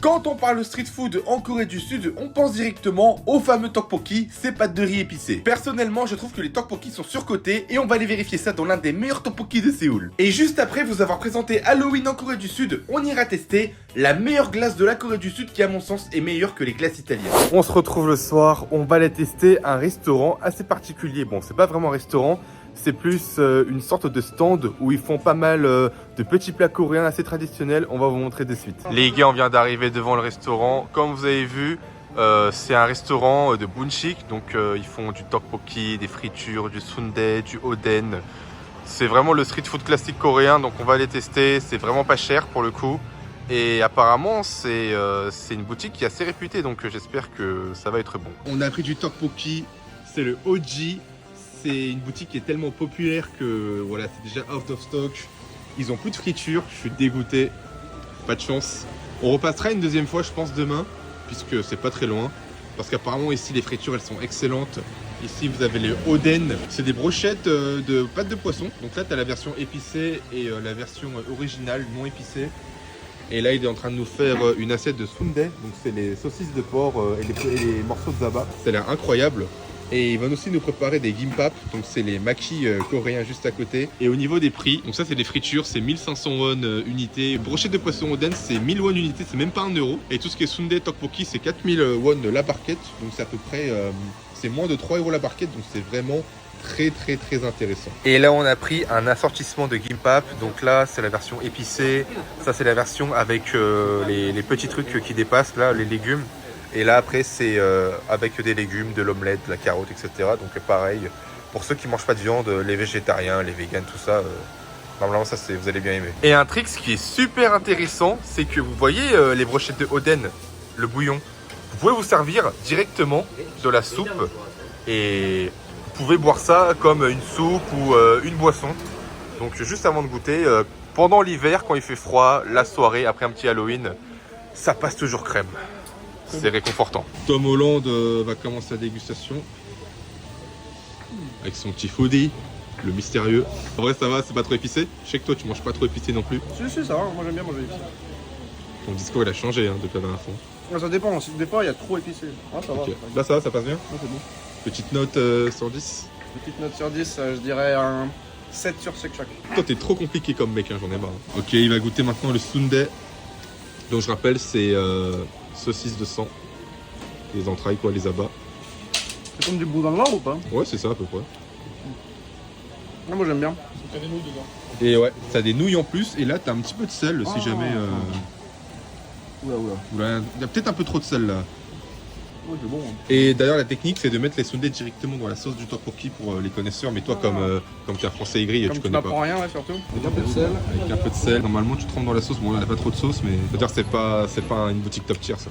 Quand on parle de street food en Corée du Sud, on pense directement au fameux tteokbokki, ces pâtes de riz épicées. Personnellement, je trouve que les tteokbokki sont surcotés et on va aller vérifier ça dans l'un des meilleurs tteokbokki de Séoul. Et juste après vous avoir présenté Halloween en Corée du Sud, on ira tester la meilleure glace de la Corée du Sud qui à mon sens est meilleure que les glaces italiennes. On se retrouve le soir, on va aller tester un restaurant assez particulier. Bon, c'est pas vraiment un restaurant, c'est plus une sorte de stand où ils font pas mal de petits plats coréens assez traditionnels. On va vous montrer de suite. Les gars, on vient d'arriver devant le restaurant. Comme vous avez vu, c'est un restaurant de bunchik. Donc ils font du tteokbokki, des fritures, du sundae, du oden. C'est vraiment le street food classique coréen. Donc on va aller tester. C'est vraiment pas cher pour le coup. Et apparemment, c'est une boutique qui est assez réputée. Donc j'espère que ça va être bon. On a pris du tteokbokki. C'est le OG. C'est une boutique qui est tellement populaire que voilà, c'est déjà out of stock. Ils ont plus de friture, je suis dégoûté. Pas de chance. On repassera une deuxième fois, je pense, demain, puisque c'est pas très loin. Parce qu'apparemment, ici, les fritures, elles sont excellentes. Ici, vous avez les oden. C'est des brochettes de pâte de poisson. Donc là, tu as la version épicée et la version originale, non épicée. Et là, il est en train de nous faire une assiette de sundae. Donc, c'est les saucisses de porc et les morceaux de zaba. Ça a l'air incroyable. Et il va aussi nous préparer des gimbap, donc c'est les makis coréens juste à côté. Et au niveau des prix, donc ça c'est des fritures, c'est 1500 won unité. Brochette de poisson oden, c'est 1000 won unité, c'est même pas 1 euro. Et tout ce qui est sundae, tteokbokki, c'est 4000 won la barquette. Donc c'est à peu près, c'est moins de 3 euros la barquette, donc c'est vraiment très intéressant. Et là on a pris un assortissement de gimbap. Donc là c'est la version épicée, ça c'est la version avec les petits trucs qui dépassent là, les légumes. Et là après c'est avec des légumes, de l'omelette, de la carotte, etc. Donc pareil, pour ceux qui mangent pas de viande, les végétariens, les véganes, tout ça, normalement ça vous allez bien aimer. Et un trick qui est super intéressant, c'est que vous voyez les brochettes de oden, le bouillon, vous pouvez vous servir directement de la soupe et vous pouvez boire ça comme une soupe ou une boisson. Donc juste avant de goûter, pendant l'hiver quand il fait froid, la soirée après un petit Halloween, ça passe toujours crème. C'est réconfortant. Tom Holland va commencer la dégustation avec son petit foodie, le mystérieux. En vrai ça va, c'est pas trop épicé. Je sais que toi tu manges pas trop épicé non plus. Si, ça va, moi j'aime bien manger épicé. Ton discours il a changé depuis la dernière fois. Ça dépend, des fois il y a trop épicé. Ah, ça va. Okay. Là ça va, ça passe bien. Ah, c'est bon. Petite note sur 10. Petite note sur 10, je dirais un 7 sur chaque. Toi t'es trop compliqué comme mec, hein, j'en ai marre. Ok, il va goûter maintenant le sundae. Donc je rappelle c'est saucisses de sang, les entrailles quoi, les abats. C'est comme du boudin noir ou pas? Ouais c'est ça à peu près. Ah, moi j'aime bien. T'as des nouilles dedans. Et ouais, t'as des nouilles en plus et là t'as un petit peu de sel si jamais... Oula. Il y a peut-être un peu trop de sel là. Ouais, c'est bon. Et d'ailleurs la technique c'est de mettre les sundae directement dans la sauce du tteokbokki pour les connaisseurs. Mais toi comme t'es un français aigri, Comme tu tu connais n'apprends pas. rien là surtout. Avec un peu de sel. Avec un peu de sel. Normalement tu trempes dans la sauce. Bon là il n'y a pas trop de sauce mais c'est-à-dire c'est pas une boutique top tier ça.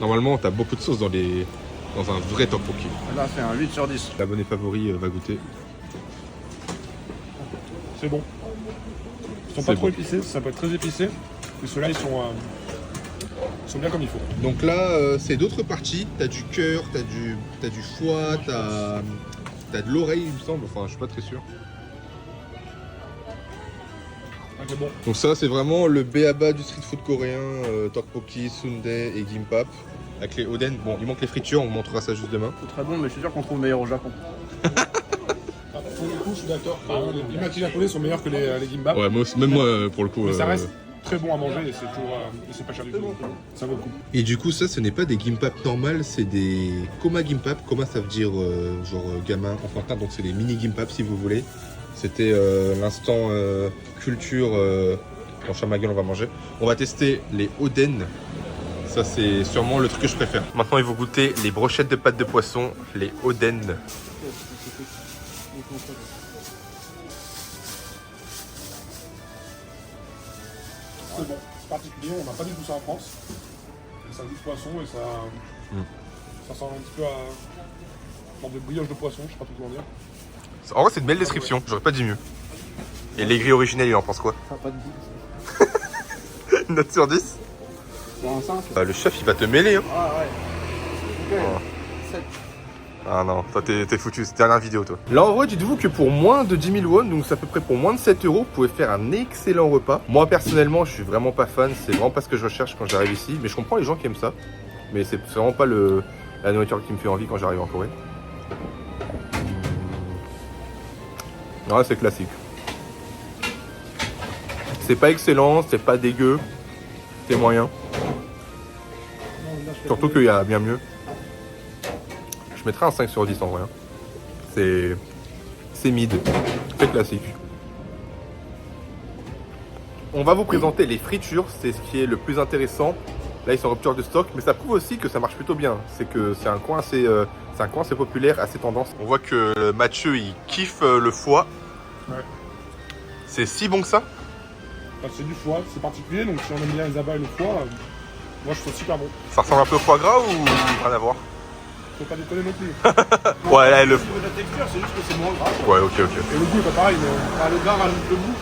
Normalement t'as beaucoup de sauce dans un vrai tteokbokki. Là c'est un 8 sur 10. L'abonné favori va goûter. C'est bon. Ils sont C'est pas trop bon. épicés, ça peut être très épicé. Mais ceux-là ils sont bien comme il faut. Donc là c'est d'autres parties. T'as du cœur, t'as du foie, t'as de l'oreille il me semble. Enfin je suis pas très sûr. Ah, c'est bon. Donc ça c'est vraiment le b.a.-ba du street food coréen, tteokbokki, sundae et gimbap. Avec les oden, bon il manque les fritures, on montrera ça juste demain. C'est très bon, mais je suis sûr qu'on trouve meilleur au Japon. Ah, pour le coup, je suis d'accord. Les makis japonais sont meilleurs que les gimbap. Ouais, même moi pour le coup. Mais ça reste très bon à manger et c'est toujours c'est pas cher du tout. Ça vaut le coup. Et du coup ça ce n'est pas des gimbap normales, c'est des koma gimbap. Koma ça veut dire genre gamin, enfantin, donc c'est des mini gimbap si vous voulez. C'était l'instant culture. Franchement ma gueule on va manger. On va tester les oden. Ça c'est sûrement le truc que je préfère. Maintenant ils vont goûter les brochettes de pâte de poisson, les oden. C'est bon. C'est particulier, on n'a pas du tout ça en France. Ça goûte poisson et ça sent un petit peu à une sorte de brioche de poisson, je sais pas trop comment dire. En vrai c'est une belle description, j'aurais pas dit mieux. Et l'aigri originel il en pense quoi? Ça n'a pas de goût. Note sur 10. C'est un 5. Le chef il va te mêler hein. Ah ouais. Ok. Oh. 7. Ah non, toi t'es foutu, c'est dernière vidéo toi. Là en vrai, dites-vous que pour moins de 10 000 won, donc c'est à peu près pour moins de 7 euros, vous pouvez faire un excellent repas. Moi personnellement, je suis vraiment pas fan, c'est vraiment pas ce que je recherche quand j'arrive ici. Mais je comprends les gens qui aiment ça. Mais c'est vraiment pas la nourriture qui me fait envie quand j'arrive en Corée. Non, c'est classique. C'est pas excellent, c'est pas dégueu, c'est moyen. Surtout qu'il y a bien mieux. Je mettrais un 5 sur 10 en vrai. C'est mid, c'est classique. On va vous présenter les fritures, c'est ce qui est le plus intéressant. Là ils sont en rupture de stock, mais ça prouve aussi que ça marche plutôt bien. C'est que c'est un coin assez populaire, assez tendance. On voit que Mathieu il kiffe le foie. Ouais. C'est si bon que ça? Enfin, c'est du foie, c'est particulier, donc si on aime bien les abats et le foie, moi je trouve ça super bon. Ça ressemble un peu au foie gras ou rien à voir? Faut pas déconner non plus. Ouais, là, le... Au niveau de la texture, c'est juste que c'est moins gras. Ouais, ok. Et le goût est pas pareil, mais le gras rajoute le goût.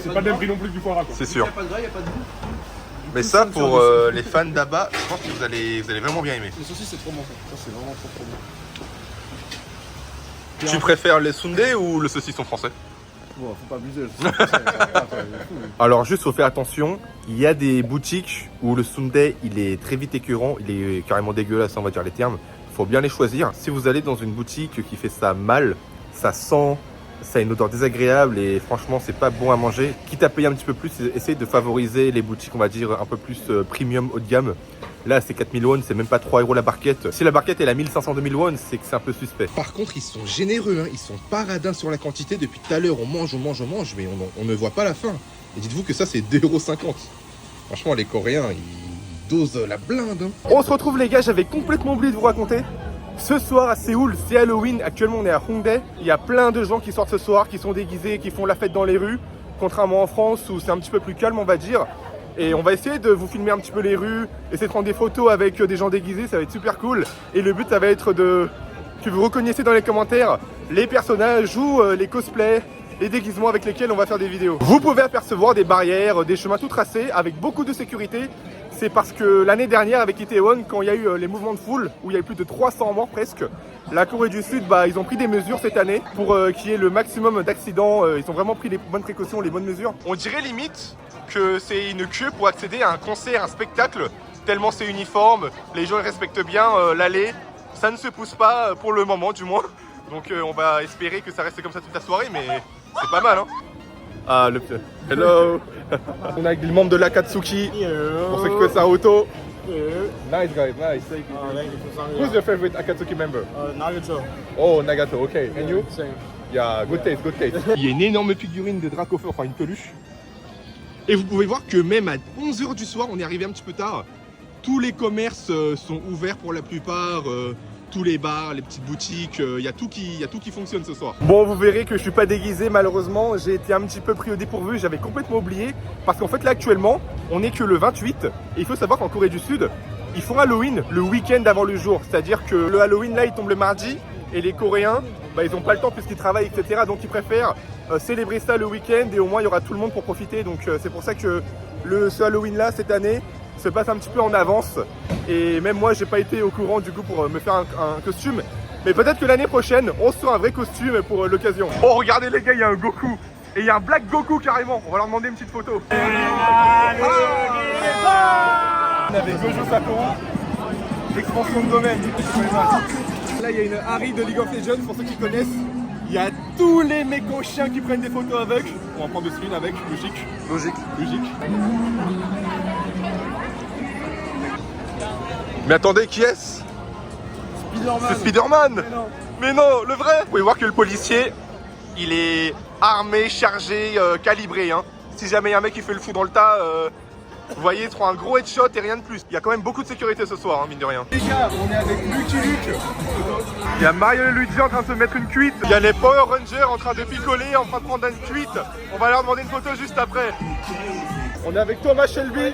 C'est pas le même prix non plus que du foie gras quoi. C'est sûr. Il n'y a pas de gras, il n'y a pas de goût. Mais ça, pour les fans d'Abba, je pense que vous allez vraiment bien aimer. Les saucisses, c'est trop bon ça. Ça, c'est vraiment trop bon. Tu préfères les sundae ou le saucisson français? Bon, faut pas abuser. Alors juste faut faire attention, il y a des boutiques où le sundae il est très vite écœurant, il est carrément dégueulasse on va dire les termes. Faut bien les choisir. Si vous allez dans une boutique qui fait ça mal, ça sent, ça a une odeur désagréable et franchement c'est pas bon à manger. Quitte à payer un petit peu plus, essayez de favoriser les boutiques on va dire un peu plus premium haut de gamme. Là c'est 4000 won, c'est même pas 3 euros la barquette. Si la barquette est à 1500-2000 won, c'est que c'est un peu suspect. Par contre ils sont généreux, hein. Ils sont pas radins sur la quantité. Depuis tout à l'heure on mange, mais on ne voit pas la fin. Et dites-vous que ça c'est 2,50 €. Franchement les Coréens ils dosent la blinde. Hein. On se retrouve les gars, j'avais complètement oublié de vous raconter. Ce soir à Séoul, c'est Halloween. Actuellement on est à Hongdae. Il y a plein de gens qui sortent ce soir, qui sont déguisés, qui font la fête dans les rues. Contrairement en France où c'est un petit peu plus calme on va dire. Et on va essayer de vous filmer un petit peu les rues, essayer de prendre des photos avec des gens déguisés, ça va être super cool. Et le but ça va être que vous reconnaissiez dans les commentaires les personnages ou les cosplays, les déguisements avec lesquels on va faire des vidéos. Vous pouvez apercevoir des barrières, des chemins tout tracés avec beaucoup de sécurité. C'est parce que l'année dernière avec Itaewon, quand il y a eu les mouvements de foule, où il y a eu plus de 300 morts presque, la Corée du Sud, ils ont pris des mesures cette année pour qu'il y ait le maximum d'accidents. Ils ont vraiment pris les bonnes précautions, les bonnes mesures. On dirait limite que c'est une queue pour accéder à un concert, un spectacle, tellement c'est uniforme, les gens ils respectent bien l'allée, ça ne se pousse pas pour le moment du moins, donc on va espérer que ça reste comme ça toute la soirée, mais c'est pas mal hein. Ah le hello. On est avec les membres de l'Akatsuki, pour ceux qui connaissent Naruto. Nice guys, nice. Who's your favorite Akatsuki member? Nagato. Oh Nagato, ok. And you? Same. Yeah, good taste, good taste. Il y a une énorme figurine de Dracofeu, enfin une peluche. Et vous pouvez voir que même à 11 h du soir, on est arrivé un petit peu tard. Tous les commerces sont ouverts pour la plupart. Tous les bars, les petites boutiques, il y a tout qui fonctionne ce soir. Bon, vous verrez que je suis pas déguisé malheureusement. J'ai été un petit peu pris au dépourvu, j'avais complètement oublié. Parce qu'en fait là actuellement, on est que le 28. Et il faut savoir qu'en Corée du Sud, ils font Halloween le week-end avant le jour. C'est-à-dire que le Halloween là, il tombe le mardi. Et les Coréens, ils n'ont pas le temps puisqu'ils travaillent, etc. Donc ils préfèrent célébrer ça le week-end et au moins il y aura tout le monde pour profiter. Donc c'est pour ça que ce Halloween là, cette année, se passe un petit peu en avance. Et même moi, j'ai pas été au courant du coup pour me faire un costume. Mais peut-être que l'année prochaine, on se fera un vrai costume pour l'occasion. Oh, regardez les gars, il y a un Goku. Et il y a un Black Goku carrément. On va leur demander une petite photo. On avait Gojo Sakura, expansion de domaine. Là, il y a une Harry de League of Legends, pour ceux qui connaissent. Il y a tous les méco-chiens qui prennent des photos avec. On va en prendre une avec, logique. Logique. Mais attendez, qui est-ce? Spider-Man. C'est Spider-Man. Mais non, le vrai. Vous pouvez voir que le policier, il est armé, chargé, calibré. Hein. Si jamais il y a un mec qui fait le fou dans le tas, vous voyez, il se prend un gros headshot et rien de plus. Il y a quand même beaucoup de sécurité ce soir, hein, mine de rien. Les gars, on est avec Lucky Luke. Il y a Mario et Luigi en train de se mettre une cuite. Il y a les Power Rangers en train de picoler, en train de prendre une cuite. On va leur demander une photo juste après. On est avec Thomas Shelby.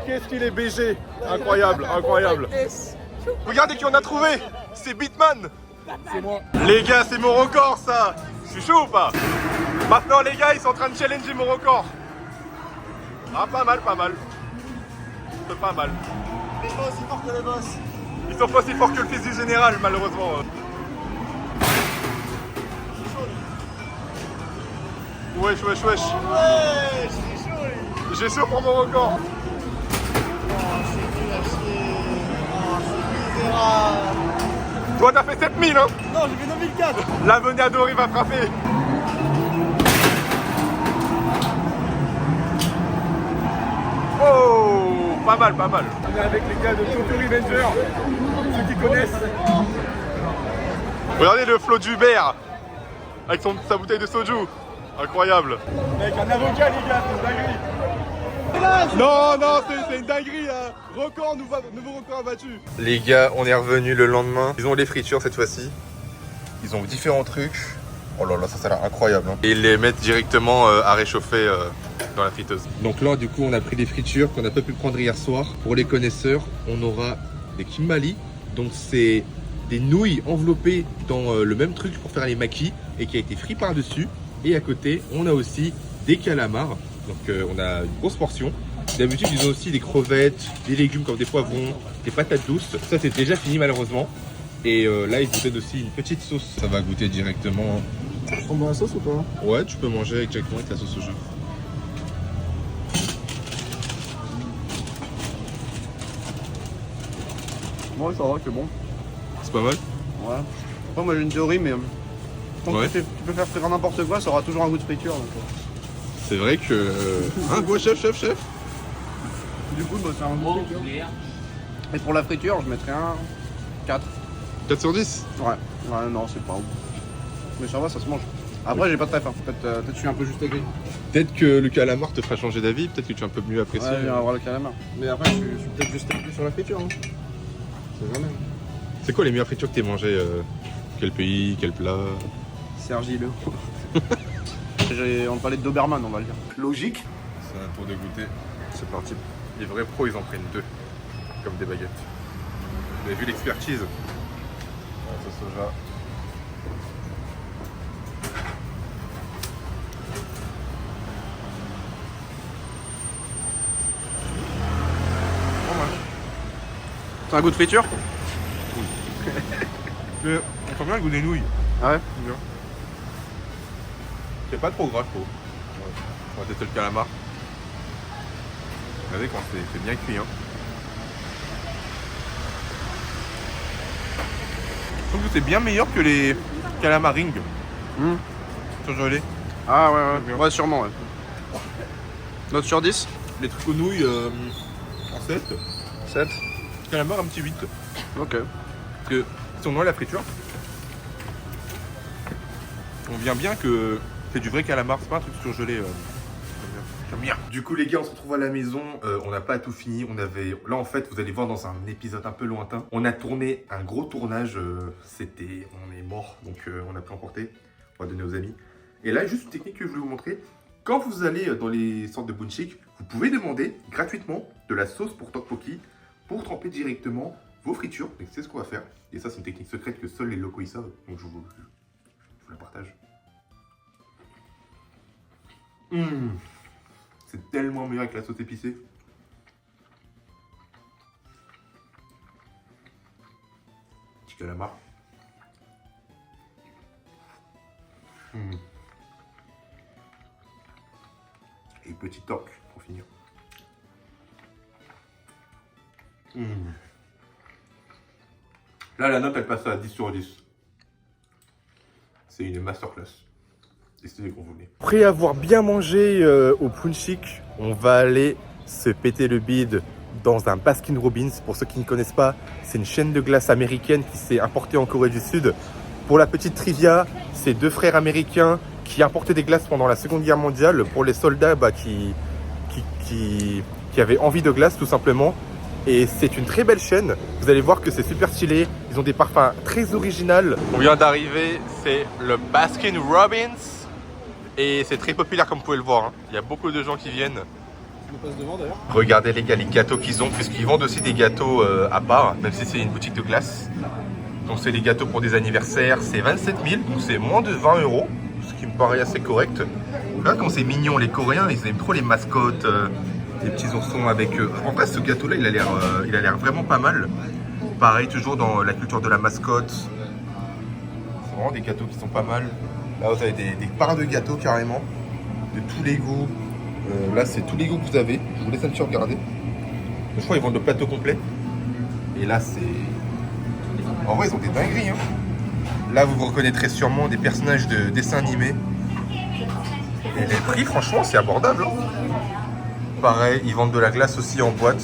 Qu'est-ce qu'il est BG. Incroyable. Regardez qui on a trouvé. C'est Beatman. C'est moi. Les gars, c'est mon record ça. Je suis chaud ou pas? Maintenant les gars, ils sont en train de challenger mon record. Ah, pas mal. C'est pas mal. Les boss, ils portent les boss. Ils sont pas aussi forts que le fils du général, malheureusement. Wesh, wesh, wesh. Ouais, c'est chaud. J'ai chaud pour mon record. Toi, t'as fait 7000, hein? Non, j'ai fait 9004. L'avenador, il va frapper. Oh, pas mal, pas mal. On est avec les gars de Tokyo Revenger, ceux qui connaissent. Regardez le flot d'Hubert avec sa bouteille de soju. Incroyable. Avec un avocat, les gars, c'est une dinguerie. Non, non, c'est une dinguerie là. Record, nouveau record abattu. Les gars, on est revenu le lendemain. Ils ont les fritures cette fois-ci. Ils ont différents trucs. Oh là là, ça a l'air incroyable. Hein. Et ils les mettent directement à réchauffer dans la friteuse. Donc là, du coup, on a pris des fritures qu'on n'a pas pu prendre hier soir. Pour les connaisseurs, on aura des kimbali. Donc c'est des nouilles enveloppées dans le même truc pour faire les makis et qui a été frit par-dessus. Et à côté, on a aussi des calamars. Donc on a une grosse portion. D'habitude, ils ont aussi des crevettes, des légumes comme des poivrons, des patates douces. Ça, c'est déjà fini malheureusement. Et là, ils vous donnent aussi une petite sauce. Ça va goûter directement. Tu prends la sauce ou pas? Ouais, tu peux manger directement avec la sauce soja. Ouais, ça va, c'est bon. C'est pas mal? Ouais. Après, moi j'ai une théorie, mais tant Ouais. que tu peux faire frire n'importe quoi, ça aura toujours un goût de friture. Donc, C'est vrai que... Hein, quoi, chef. du coup, bah, c'est un goût de friture. Et pour la friture, je mettrais un 4. 4 sur 10? Ouais, non, c'est pas ouf. Mais ça va, ça se mange. Après, j'ai pas très faim. Peut-être je suis un peu juste aigri. Peut-être que le calamar te fera changer d'avis, peut-être que tu es un peu mieux apprécié. Ouais, je viens avoir le calamar. Mais après, je suis peut-être juste aigri sur la friture. Hein. C'est jamais. C'est quoi les meilleures fritures que t'aies mangées Quel pays, quel plat? C'est argileux. On parlait de Doberman, on va le dire. Logique. C'est un tour de goûter. C'est parti. Les vrais pros, ils en prennent 2. Comme des baguettes. Vous avez vu l'expertise? Ça soja. C'est un goût de friture? On sent bien le goût des nouilles. Ah ouais. C'est pas trop gras, je trouve. On va tester le calamar. Regardez quand c'est bien cuit. Hein. Je trouve que c'est bien meilleur que les calamars ring surgelés. Ah ouais. Ouais, sûrement, ouais. Note sur 10? Les trucs aux nouilles en 7. 7. Calamar un petit 8. Ok. Parce que si on enlève la friture, on vient bien que c'est du vrai calamar, c'est pas un truc surgelé. J'aime bien. Du coup les gars, on se retrouve à la maison, on n'a pas tout fini, là en fait vous allez voir dans un épisode un peu lointain, on a tourné un gros tournage, on est mort, donc on a pu emporter, on va donner aux amis. Et là juste une technique que je voulais vous montrer, quand vous allez dans les centres de bunchik, vous pouvez demander gratuitement de la sauce pour tteokbokki pour tremper directement vos fritures, donc c'est ce qu'on va faire. Et ça c'est une technique secrète que seuls les locaux ils savent, donc je vous la partage. C'est tellement meilleur avec la sauce épicée. Petit calamar. Et petit torque pour finir. Là, la note, elle passe à 10 sur 10. C'est une masterclass. Décidez qu'on voulait. Après avoir bien mangé au Punchik, on va aller se péter le bide dans un Baskin Robbins. Pour ceux qui ne connaissent pas, c'est une chaîne de glace américaine qui s'est importée en Corée du Sud. Pour la petite trivia, c'est 2 frères américains qui importaient des glaces pendant la Seconde Guerre mondiale pour les soldats qui avaient envie de glace tout simplement. Et c'est une très belle chaîne, vous allez voir que c'est super stylé, ils ont des parfums très originaux. On vient d'arriver, c'est le Baskin Robbins et c'est très populaire comme vous pouvez le voir, hein. Il y a beaucoup de gens qui viennent. Je me passe devant d'ailleurs. Regardez les gars, les gâteaux qu'ils ont, puisqu'ils vendent aussi des gâteaux à part, même si c'est une boutique de glace. Donc c'est des gâteaux pour des anniversaires, c'est 27 000, donc c'est moins de 20 €, ce qui me paraît assez correct. Là quand c'est mignon, les Coréens ils aiment trop les mascottes. Des petits oursons avec... En vrai, ce gâteau-là, il a l'air vraiment pas mal. Pareil, toujours dans la culture de la mascotte. C'est vraiment des gâteaux qui sont pas mal. Là, vous avez des parts de gâteaux carrément, de tous les goûts. Là, c'est tous les goûts que vous avez. Je vous laisse un petit peu regarder. Je crois qu'ils vendent le plateau complet. Et là, c'est... En vrai, ils ont des dingueries. Hein. Là, vous reconnaîtrez sûrement des personnages de dessins animés. Et les prix, franchement, c'est abordable. Hein. Pareil, ils vendent de la glace aussi en boîte,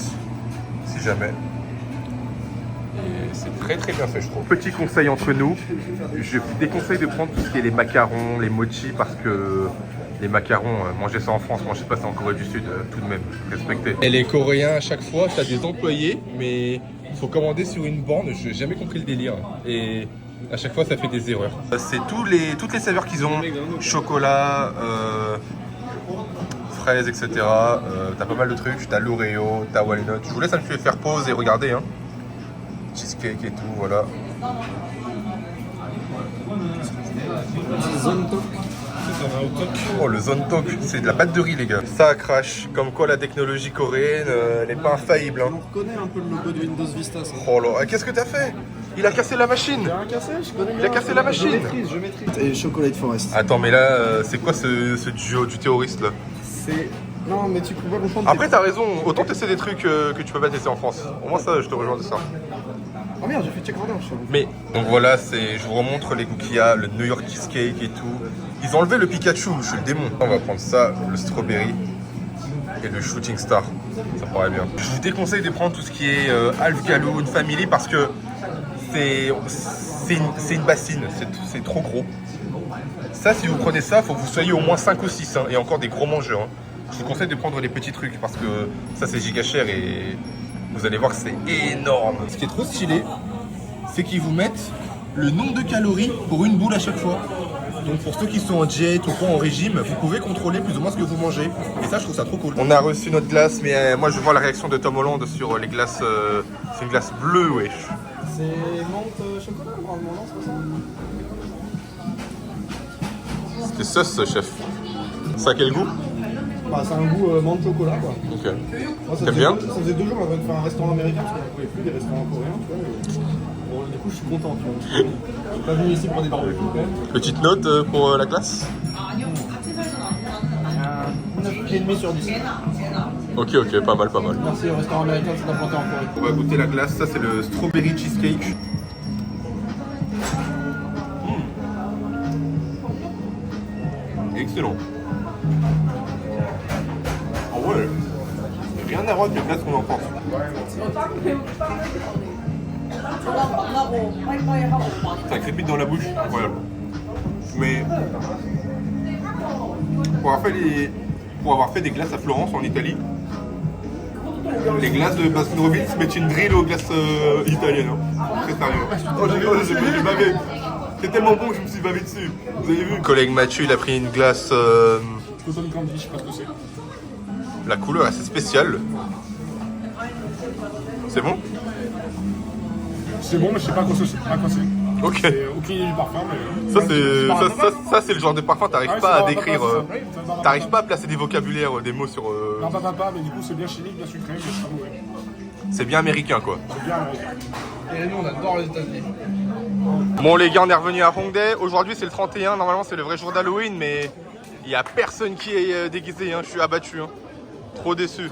si jamais. Et c'est très très bien fait, je trouve. Petit conseil entre nous, je vous déconseille de prendre tout ce qui est les macarons, les mochis, parce que les macarons, mangez ça en France, mangez pas ça en Corée du Sud, tout de même, respectez. Et les Coréens, à chaque fois, t'as des employés, mais il faut commander sur une borne, je n'ai jamais compris le délire. Et à chaque fois, ça fait des erreurs. C'est toutes les saveurs qu'ils ont, chocolat, fraises, etc. T'as pas mal de trucs, t'as l'Oreo, t'as Walnut. Je vous laisse un petit peu faire pause et regarder. Hein. Cheesecake et tout, voilà. Oh, le Zone Talk, c'est de la pâte de riz, les gars. Ça crache. Comme quoi, la technologie coréenne, elle n'est pas infaillible. Hein. On reconnaît un peu le logo de Windows Vista, ça. Oh là, qu'est-ce que t'as fait? Il a cassé la machine. Il a rien cassé, je connais bien. Il a cassé la machine. Je maîtrise. Et Chocolate Forest. Attends, mais là, c'est quoi ce duo du terroriste, là? C'est... Non, mais tu peux pas comprendre. Après, t'as raison. Autant tester des trucs que tu peux pas tester en France. Au moins, ça, je te rejoins de ça. Oh merde, j'ai fait check order, je sais. Mais, donc voilà, je vous remontre les goûts qu'il y a, le New York Cheesecake et tout. Ils ont enlevé le Pikachu, je suis le démon. On va prendre ça, le Strawberry et le Shooting Star. Ça paraît bien. Je vous déconseille de prendre tout ce qui est Half Galoon Family parce que c'est une bassine, c'est trop gros. Ça, si vous prenez ça, il faut que vous soyez au moins 5 ou 6, hein, et encore des gros mangeurs. Hein. Je vous conseille de prendre les petits trucs parce que ça, c'est giga cher et vous allez voir que c'est énorme. Ce qui est trop stylé, c'est qu'ils vous mettent le nombre de calories pour une boule à chaque fois. Donc pour ceux qui sont en diète ou pas en régime, vous pouvez contrôler plus ou moins ce que vous mangez. Et ça, je trouve ça trop cool. On a reçu notre glace, mais moi je vois la réaction de Tom Holland sur les glaces. C'est une glace bleue, wesh. C'est menthe chocolat, normalement, non, c'est pas ça? C'était sauce, chef. Ça a quel goût? Bah, c'est un goût menthe chocolat, quoi. Ok. Moi, T'aimes bien? Ça faisait 2 jours qu'on avait fait un restaurant américain parce qu'on ne pouvait plus des restaurants coréens, tu vois. Bon, du coup, je suis content, tu vois. Je suis pas venu ici pour des barbecues, quand même. Petite note pour la glace? 9,5 sur 10. Ok, pas mal, pas mal. Merci au restaurant américain de s'implanter en Corée. On va goûter la glace, ça c'est le Strawberry Cheesecake. Excellent. Ah ouais, rien à voir avec les glaces qu'on en pense. Ça crépite dans la bouche, incroyable. Mais pour avoir fait des glaces à Florence en Italie, les glaces de Baskin Robbins mettent une drill aux glaces italiennes. Hein. Très sérieux. Oh, j'ai bavé. C'est tellement bon que je me suis bavé dessus. Vous avez vu? Collègue Mathieu, il a pris une glace. Cotton candy, je sais pas ce que c'est. La couleur est assez spéciale. C'est bon? C'est bon, mais je sais pas à quoi c'est. Ok. Aucune idée du parfum, mais. Ça c'est le genre de parfum, t'arrives Ah oui, pas c'est à décrire. pas T'arrives pas à placer des vocabulaires, des mots sur. Non, pas, mais du coup, c'est bien chimique, bien sucré, mais c'est pas mauvais. C'est bien américain quoi. C'est bien américain. Et nous, on adore les États-Unis. Bon les gars, on est revenu à Hongdae. Aujourd'hui c'est le 31, normalement c'est le vrai jour d'Halloween, mais il y a personne qui est déguisé, hein. Je suis abattu. Hein. Trop déçu.